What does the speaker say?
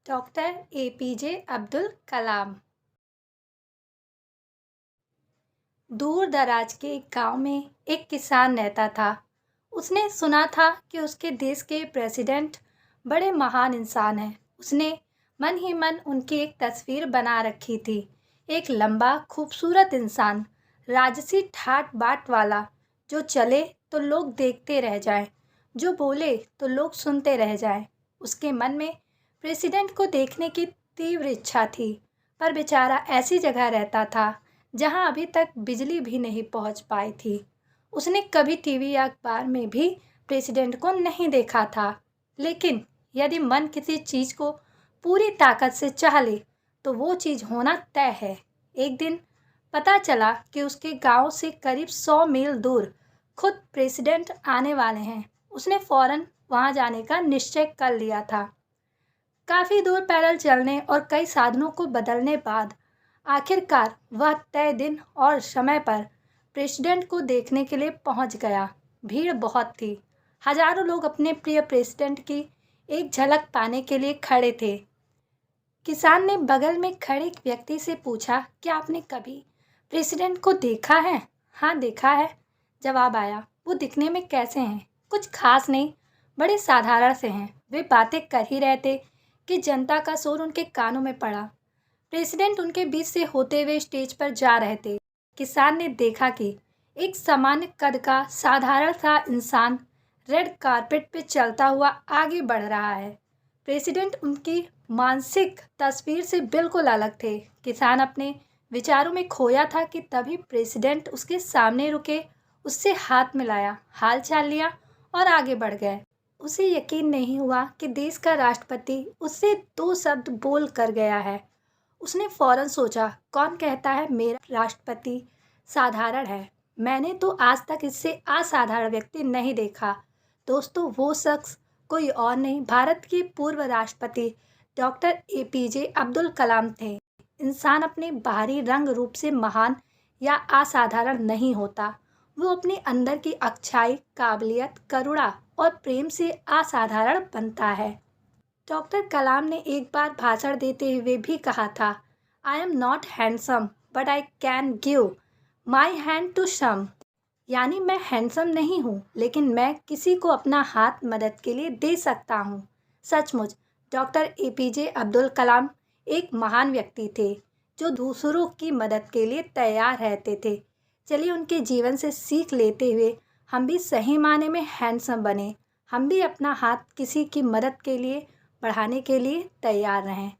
Doctor APJ Abdul Kalam. दूर दराज के एक गांव में एक किसान रहता था। उसने सुना था कि उसके देश के प्रेसिडेंट बड़े महान इंसान हैं। उसने मन ही मन उनकी एक तस्वीर बना रखी थी। एक लंबा खूबसूरत इंसान, राजसी ठाट बाट वाला, जो चले तो लोग देखते रह जाएं, जो बोले तो लोग सुनते रह जाएं। उसके मन में प्रेसिडेंट को देखने की तीव्र इच्छा थी, पर बेचारा ऐसी जगह रहता था जहां अभी तक बिजली भी नहीं पहुंच पाई थी। उसने कभी टीवी या अखबार में भी प्रेसिडेंट को नहीं देखा था। लेकिन यदि मन किसी चीज को पूरी ताकत से चाह ले तो वो चीज होना तय है। एक दिन पता चला कि उसके गांव से करीब 100 मील दूर खुद प्रेसिडेंट आने वाले हैं। उसने फौरन वहां जाने का निश्चय कर लिया था। काफी दूर पैदल चलने और कई साधनों को बदलने बाद आखिरकार वह तय दिन और समय पर प्रेसिडेंट को देखने के लिए पहुंच गया। भीड़ बहुत थी। हजारों लोग अपने प्रिय प्रेसिडेंट की एक झलक पाने के लिए खड़े थे। किसान ने बगल में खड़े एक व्यक्ति से पूछा, क्या आपने कभी प्रेसिडेंट को देखा है? हाँ, देखा है, जवाब आया। वो दिखने में कैसे हैं? कुछ खास नहीं, बड़े साधारण से हैं। वे बातें कर ही रहे थे कि जनता का शोर उनके कानों में पड़ा। प्रेसिडेंट उनके बीच से होते हुए स्टेज पर जा रहे थे। किसान ने देखा कि एक सामान्य कद का साधारण सा इंसान रेड कारपेट पे चलता हुआ आगे बढ़ रहा है। प्रेसिडेंट उनकी मानसिक तस्वीर से बिल्कुल अलग थे। किसान अपने विचारों में खोया था कि तभी प्रेसिडेंट उसके सामने रुके, उससे हाथ मिलाया, हाल चाल लिया और आगे बढ़ गए। उसे यकीन नहीं हुआ कि देश का राष्ट्रपति उससे 2 शब्द बोल कर गया है। उसने फौरन सोचा, कौन कहता है मेरा राष्ट्रपति साधारण है? मैंने तो आज तक इससे असाधारण व्यक्ति नहीं देखा। दोस्तों, वो शख्स कोई और नहीं, भारत के पूर्व राष्ट्रपति डॉक्टर एपीजे अब्दुल कलाम थे। इंसान अपने बाहरी रंग रूप से महान या असाधारण नहीं होता, वो अपने अंदर की अच्छाई, काबिलियत, करुणा और प्रेम से असाधारण बनता है। डॉक्टर कलाम ने एक बार भाषण देते हुए भी कहा था, I am not handsome but I can give my hand to some. यानी मैं हैंडसम नहीं हूँ, लेकिन मैं किसी को अपना हाथ मदद के लिए दे सकता हूँ। सचमुच डॉक्टर एपीजे अब्दुल कलाम एक महान व्यक्ति थे, जो दूसरों की मदद के लिए तैयार रहते थे। चलिए उनके जीवन से सीख लेते हुए हम भी सही माने में हैंडसम बने। हम भी अपना हाथ किसी की मदद के लिए बढ़ाने के लिए तैयार रहें।